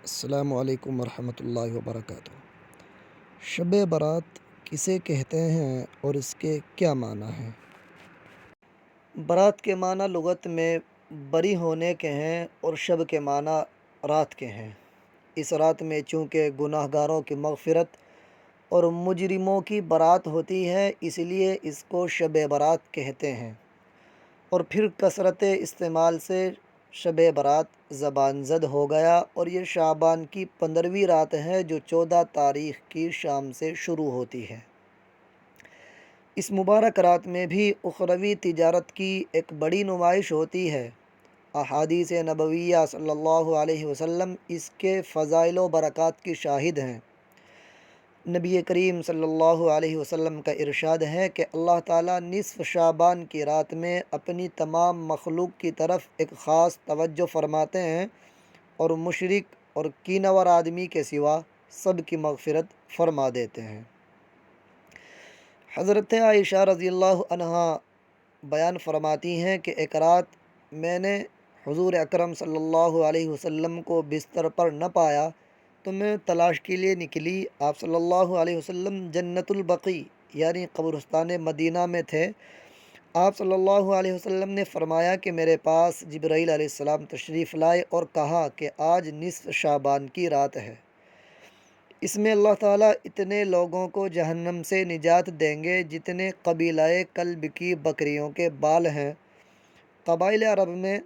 السلام علیکم ورحمۃ اللہ وبرکاتہ۔ شب برات کسے کہتے ہیں اور اس کے کیا معنی ہیں؟ برات کے معنی لغت میں بری ہونے کے ہیں اور شب کے معنی رات کے ہیں۔ اس رات میں چونکہ گناہ گاروں کی مغفرت اور مجرموں کی برات ہوتی ہے، اس لیے اس کو شب برات کہتے ہیں۔ اور پھر کثرت استعمال سے شب برات زبان زد ہو گیا، اور یہ شعبان کی 15ویں رات ہے جو 14 تاریخ کی شام سے شروع ہوتی ہے۔ اس مبارک رات میں بھی اخروی تجارت کی ایک بڑی نمائش ہوتی ہے۔ احادیث نبویہ صلی اللہ علیہ وسلم اس کے فضائل و برکات کی شاہد ہیں۔ نبی کریم صلی اللہ علیہ وسلم کا ارشاد ہے کہ اللہ تعالیٰ نصف شعبان کی رات میں اپنی تمام مخلوق کی طرف ایک خاص توجہ فرماتے ہیں اور مشرک اور کینہ ور آدمی کے سوا سب کی مغفرت فرما دیتے ہیں۔ حضرت عائشہ رضی اللہ عنہا بیان فرماتی ہیں کہ ایک رات میں نے حضور اکرم صلی اللہ علیہ وسلم کو بستر پر نہ پایا تو میں تلاش کے لیے نکلی۔ آپ صلی اللہ علیہ وسلم جنت البقیع یعنی قبرستان مدینہ میں تھے۔ آپ صلی اللہ علیہ وسلم نے فرمایا کہ میرے پاس جبرائیل علیہ السلام تشریف لائے اور کہا کہ آج نصف شعبان کی رات ہے، اس میں اللہ تعالیٰ اتنے لوگوں کو جہنم سے نجات دیں گے جتنے قبیلہ کلب کی بکریوں کے بال ہیں۔ قبائل عرب میں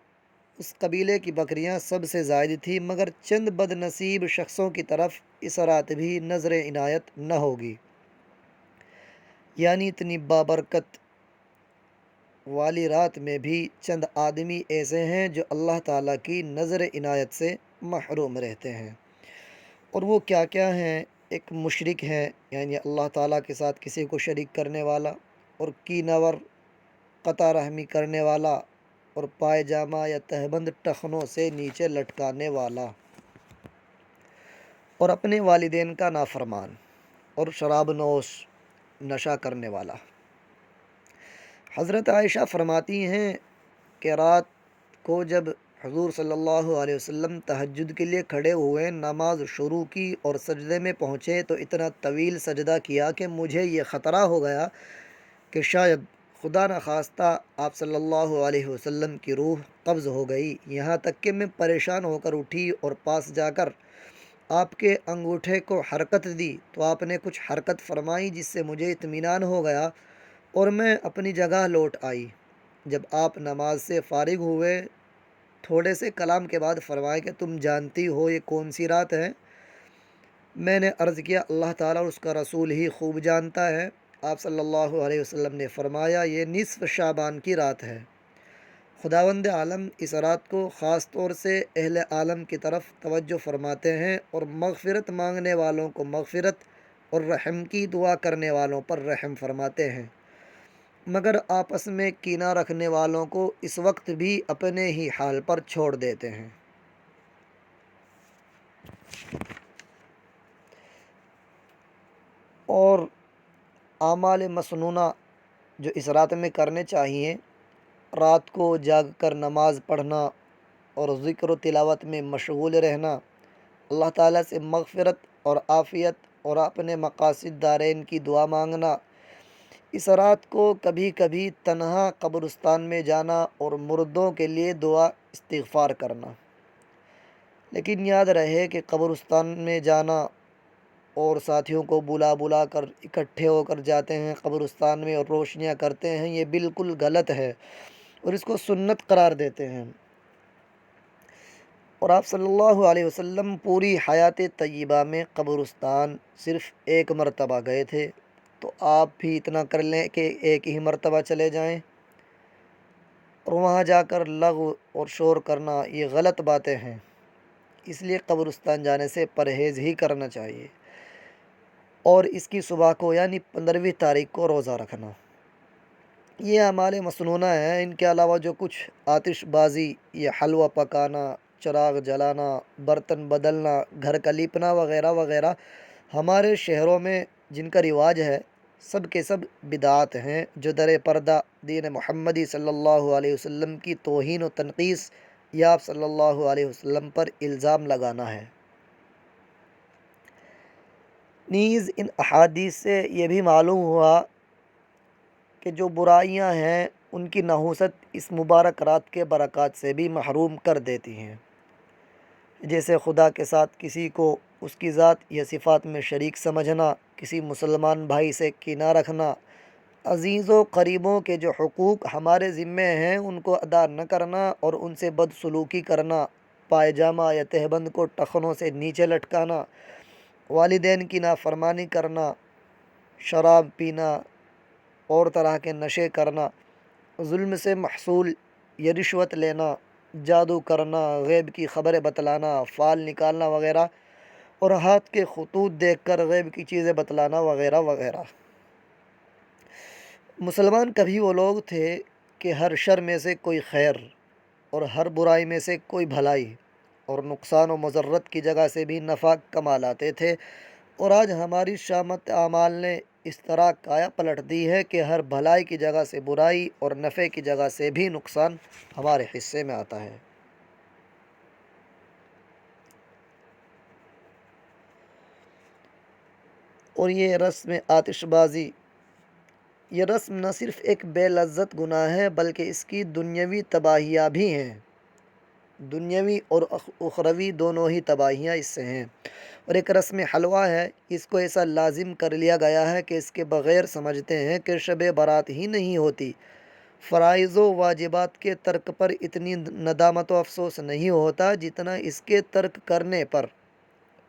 اس قبیلے کی بکریاں سب سے زائد تھیں، مگر چند بد نصیب شخصوں کی طرف اس رات بھی نظر عنایت نہ ہوگی۔ یعنی اتنی بابرکت والی رات میں بھی چند آدمی ایسے ہیں جو اللہ تعالیٰ کی نظر عنایت سے محروم رہتے ہیں۔ اور وہ کیا کیا ہیں؟ ایک مشرک ہے، یعنی اللہ تعالیٰ کے ساتھ کسی کو شریک کرنے والا، اور کینہ ور، قطع رحمی کرنے والا، اور پائجامہ یا تہبند ٹخنوں سے نیچے لٹکانے والا، اور اپنے والدین کا نافرمان، اور شراب نوش نشہ کرنے والا۔ حضرت عائشہ فرماتی ہیں کہ رات کو جب حضور صلی اللہ علیہ وسلم تہجد کے لیے کھڑے ہوئے، نماز شروع کی اور سجدے میں پہنچے تو اتنا طویل سجدہ کیا کہ مجھے یہ خطرہ ہو گیا کہ شاید خدا نخواستہ آپ صلی اللہ علیہ وسلم کی روح قبض ہو گئی۔ یہاں تک کہ میں پریشان ہو کر اٹھی اور پاس جا کر آپ کے انگوٹھے کو حرکت دی تو آپ نے کچھ حرکت فرمائی جس سے مجھے اطمینان ہو گیا اور میں اپنی جگہ لوٹ آئی۔ جب آپ نماز سے فارغ ہوئے، تھوڑے سے کلام کے بعد فرمائے کہ تم جانتی ہو یہ کون سی رات ہے؟ میں نے عرض کیا اللہ تعالیٰ اور اس کا رسول ہی خوب جانتا ہے۔ آپ صلی اللہ علیہ وسلم نے فرمایا یہ نصف شعبان کی رات ہے۔ خداوند عالم اس رات کو خاص طور سے اہل عالم کی طرف توجہ فرماتے ہیں اور مغفرت مانگنے والوں کو مغفرت اور رحم کی دعا کرنے والوں پر رحم فرماتے ہیں، مگر آپس میں کینہ رکھنے والوں کو اس وقت بھی اپنے ہی حال پر چھوڑ دیتے ہیں۔ اور اعمال مسنونہ جو اس رات میں کرنے چاہیے، رات کو جاگ کر نماز پڑھنا اور ذکر و تلاوت میں مشغول رہنا، اللہ تعالیٰ سے مغفرت اور عافیت اور اپنے مقاصد دارین کی دعا مانگنا، اس رات کو کبھی کبھی تنہا قبرستان میں جانا اور مردوں کے لیے دعا استغفار کرنا۔ لیکن یاد رہے کہ قبرستان میں جانا اور ساتھیوں کو بلا بلا کر اکٹھے ہو کر جاتے ہیں قبرستان میں اور روشنیاں کرتے ہیں، یہ بالکل غلط ہے اور اس کو سنت قرار دیتے ہیں۔ اور آپ صلی اللہ علیہ وسلم پوری حیات طیبہ میں قبرستان صرف ایک مرتبہ گئے تھے، تو آپ بھی اتنا کر لیں کہ ایک ہی مرتبہ چلے جائیں اور وہاں جا کر لغو اور شور کرنا یہ غلط باتیں ہیں۔ اس لیے قبرستان جانے سے پرہیز ہی کرنا چاہیے، اور اس کی صبح کو یعنی 15ویں تاریخ کو روزہ رکھنا۔ یہ اعمال مسنونہ ہیں۔ ان کے علاوہ جو کچھ آتش بازی، یہ حلوہ پکانا، چراغ جلانا، برتن بدلنا، گھر کا لیپنا وغیرہ وغیرہ ہمارے شہروں میں جن کا رواج ہے، سب کے سب بدعات ہیں جو در پردہ دین محمدی صلی اللہ علیہ وسلم کی توہین و تنقیص یا آپ صلی اللہ علیہ وسلم پر الزام لگانا ہے۔ نیز ان احادیث سے یہ بھی معلوم ہوا کہ جو برائیاں ہیں ان کی نحوست اس مبارک رات کے برکات سے بھی محروم کر دیتی ہیں، جیسے خدا کے ساتھ کسی کو اس کی ذات یا صفات میں شریک سمجھنا، کسی مسلمان بھائی سے کینہ رکھنا، عزیز و قریبوں کے جو حقوق ہمارے ذمے ہیں ان کو ادا نہ کرنا اور ان سے بدسلوکی کرنا، پائجامہ یا تہبند کو ٹخنوں سے نیچے لٹکانا، والدین کی نافرمانی کرنا، شراب پینا اور طرح کے نشے کرنا، ظلم سے محصول یا رشوت لینا، جادو کرنا، غیب کی خبریں بتلانا، فال نکالنا وغیرہ، اور ہاتھ کے خطوط دیکھ کر غیب کی چیزیں بتلانا وغیرہ وغیرہ۔ مسلمان کبھی وہ لوگ تھے کہ ہر شر میں سے کوئی خیر اور ہر برائی میں سے کوئی بھلائی اور نقصان و مضرت کی جگہ سے بھی نفع کما لاتے تھے، اور آج ہماری شامت اعمال نے اس طرح کایا پلٹ دی ہے کہ ہر بھلائی کی جگہ سے برائی اور نفع کی جگہ سے بھی نقصان ہمارے حصے میں آتا ہے۔ اور یہ رسم آتش بازی، یہ رسم نہ صرف ایک بے لذت گناہ ہے بلکہ اس کی دنیاوی تباہیاں بھی ہیں، دنیاوی اور اخروی دونوں ہی تباہیاں اس سے ہیں۔ اور ایک رسم حلوہ ہے، اس کو ایسا لازم کر لیا گیا ہے کہ اس کے بغیر سمجھتے ہیں کہ شب برات ہی نہیں ہوتی۔ فرائض و واجبات کے ترک پر اتنی ندامت و افسوس نہیں ہوتا جتنا اس کے ترک کرنے پر،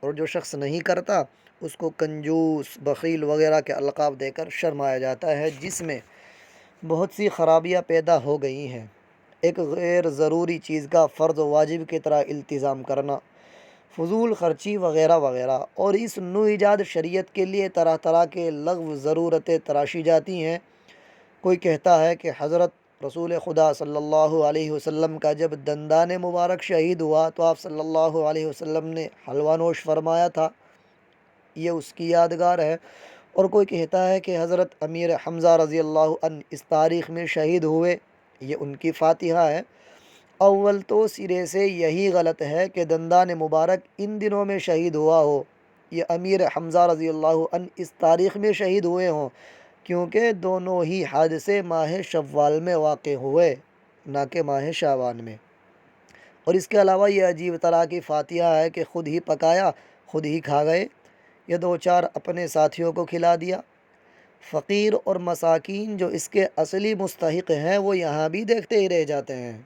اور جو شخص نہیں کرتا اس کو کنجوس، بخیل وغیرہ کے القاب دے کر شرمایا جاتا ہے، جس میں بہت سی خرابیاں پیدا ہو گئی ہیں۔ ایک غیر ضروری چیز کا فرض و واجب کی طرح التزام کرنا، فضول خرچی وغیرہ وغیرہ، اور اس نو ایجاد شریعت کے لیے طرح طرح کے لغو ضرورتیں تراشی جاتی ہیں۔ کوئی کہتا ہے کہ حضرت رسول خدا صلی اللہ علیہ وسلم کا جب دندان مبارک شہید ہوا تو آپ صلی اللہ علیہ وسلم نے حلوہ نوش فرمایا تھا، یہ اس کی یادگار ہے۔ اور کوئی کہتا ہے کہ حضرت امیر حمزہ رضی اللہ عنہ اس تاریخ میں شہید ہوئے، یہ ان کی فاتحہ ہے۔ اول تو سرے سے یہی غلط ہے کہ دندان مبارک ان دنوں میں شہید ہوا ہو، یہ امیر حمزہ رضی اللہ عنہ اس تاریخ میں شہید ہوئے ہوں، کیونکہ دونوں ہی حادثے ماہ شوال میں واقع ہوئے، نہ کہ ماہ شعبان میں۔ اور اس کے علاوہ یہ عجیب طرح کی فاتحہ ہے کہ خود ہی پکایا، خود ہی کھا گئے، یہ دو چار اپنے ساتھیوں کو کھلا دیا۔ فقیر اور مساکین جو اس کے اصلی مستحق ہیں وہ یہاں بھی دیکھتے ہی رہ جاتے ہیں۔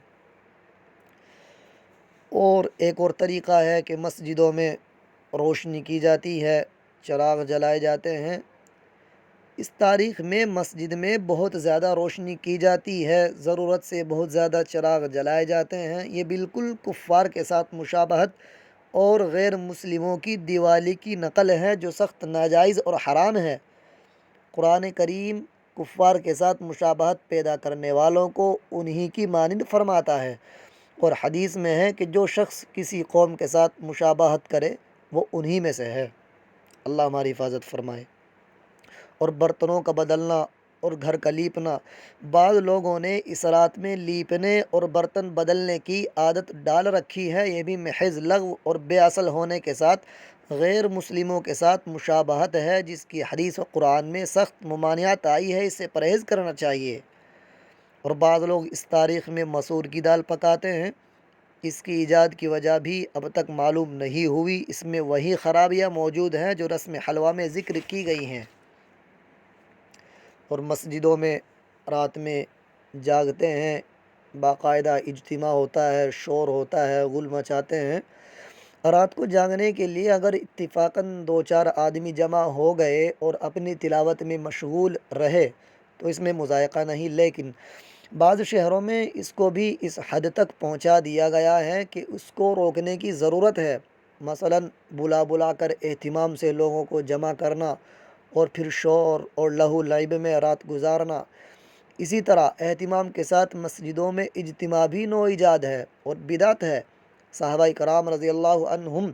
اور ایک اور طریقہ ہے کہ مسجدوں میں روشنی کی جاتی ہے، چراغ جلائے جاتے ہیں۔ اس تاریخ میں مسجد میں بہت زیادہ روشنی کی جاتی ہے، ضرورت سے بہت زیادہ چراغ جلائے جاتے ہیں، یہ بالکل کفار کے ساتھ مشابہت اور غیر مسلموں کی دیوالی کی نقل ہے جو سخت ناجائز اور حرام ہے۔ قرآن کریم کفار کے ساتھ مشابہت پیدا کرنے والوں کو انہی کی مانند فرماتا ہے، اور حدیث میں ہے کہ جو شخص کسی قوم کے ساتھ مشابہت کرے وہ انہی میں سے ہے۔ اللہ ہماری حفاظت فرمائے۔ اور برتنوں کا بدلنا اور گھر کا لیپنا، بعض لوگوں نے اس رات میں لیپنے اور برتن بدلنے کی عادت ڈال رکھی ہے، یہ بھی محض لغو اور بے اصل ہونے کے ساتھ غیر مسلموں کے ساتھ مشابہت ہے، جس کی حدیث و قرآن میں سخت ممانعت آئی ہے، اس سے پرہیز کرنا چاہیے۔ اور بعض لوگ اس تاریخ میں مسور کی دال پکاتے ہیں، اس کی ایجاد کی وجہ بھی اب تک معلوم نہیں ہوئی، اس میں وہی خرابیاں موجود ہیں جو رسم حلوہ میں ذکر کی گئی ہیں۔ اور مسجدوں میں رات میں جاگتے ہیں، باقاعدہ اجتماع ہوتا ہے، شور ہوتا ہے، غل مچاتے ہیں۔ رات کو جاگنے کے لیے اگر اتفاقاً دو چار آدمی جمع ہو گئے اور اپنی تلاوت میں مشغول رہے تو اس میں مذائقہ نہیں، لیکن بعض شہروں میں اس کو بھی اس حد تک پہنچا دیا گیا ہے کہ اس کو روکنے کی ضرورت ہے۔ مثلاً بلا بلا کر اہتمام سے لوگوں کو جمع کرنا اور پھر شور اور لہو لعب میں رات گزارنا۔ اسی طرح اہتمام کے ساتھ مسجدوں میں اجتماع بھی نو ایجاد ہے اور بدعت ہے۔ صحابہ کرام رضی اللہ عنہم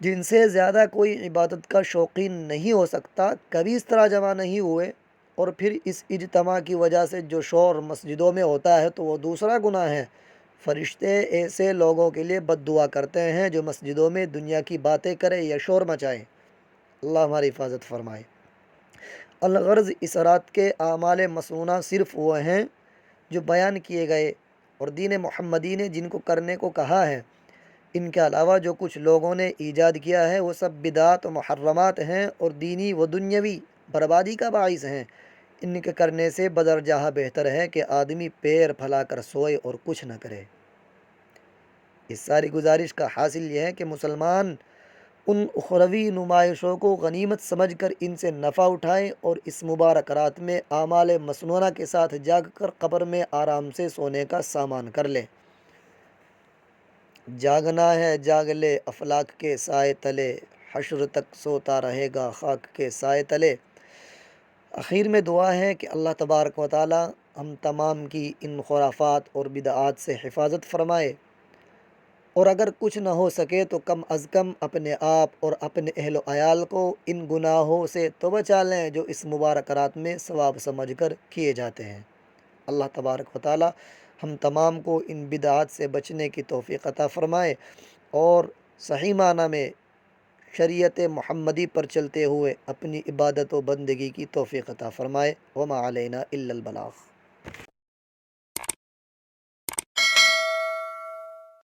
جن سے زیادہ کوئی عبادت کا شوقین نہیں ہو سکتا کبھی اس طرح جمع نہیں ہوئے، اور پھر اس اجتماع کی وجہ سے جو شور مسجدوں میں ہوتا ہے تو وہ دوسرا گناہ ہے۔ فرشتے ایسے لوگوں کے لیے بد دعا کرتے ہیں جو مسجدوں میں دنیا کی باتیں کرے یا شور مچائیں۔ اللہ ہماری حفاظت فرمائے۔ الغرض اس رات کے اعمال مسنونہ صرف وہ ہیں جو بیان کیے گئے اور دین محمدی نے جن کو کرنے کو کہا ہے۔ ان کے علاوہ جو کچھ لوگوں نے ایجاد کیا ہے وہ سب بدعات و محرمات ہیں اور دینی و دنیاوی بربادی کا باعث ہیں۔ ان کے کرنے سے بدرجہ بہتر ہے کہ آدمی پیر پھیلا کر سوئے اور کچھ نہ کرے۔ اس ساری گزارش کا حاصل یہ ہے کہ مسلمان ان اخروی نمائشوں کو غنیمت سمجھ کر ان سے نفع اٹھائیں اور اس مبارک رات میں اعمال مسنونہ کے ساتھ جاگ کر قبر میں آرام سے سونے کا سامان کر لیں۔ جاگنا ہے جاگ لے افلاک کے سائے تلے، حشر تک سوتا رہے گا خاک کے سائے تلے۔ اخیر میں دعا ہے کہ اللہ تبارک و تعالی ہم تمام کی ان خرافات اور بدعات سے حفاظت فرمائے، اور اگر کچھ نہ ہو سکے تو کم از کم اپنے آپ اور اپنے اہل و عیال کو ان گناہوں سے تو بچا لیں جو اس مبارک رات میں ثواب سمجھ کر کیے جاتے ہیں۔ اللہ تبارک و تعالی ہم تمام کو ان بدعات سے بچنے کی توفیق عطا فرمائے اور صحیح معنی میں شریعت محمدی پر چلتے ہوئے اپنی عبادت و بندگی کی توفیق عطا فرمائے۔ وما علینا الا البلاغ۔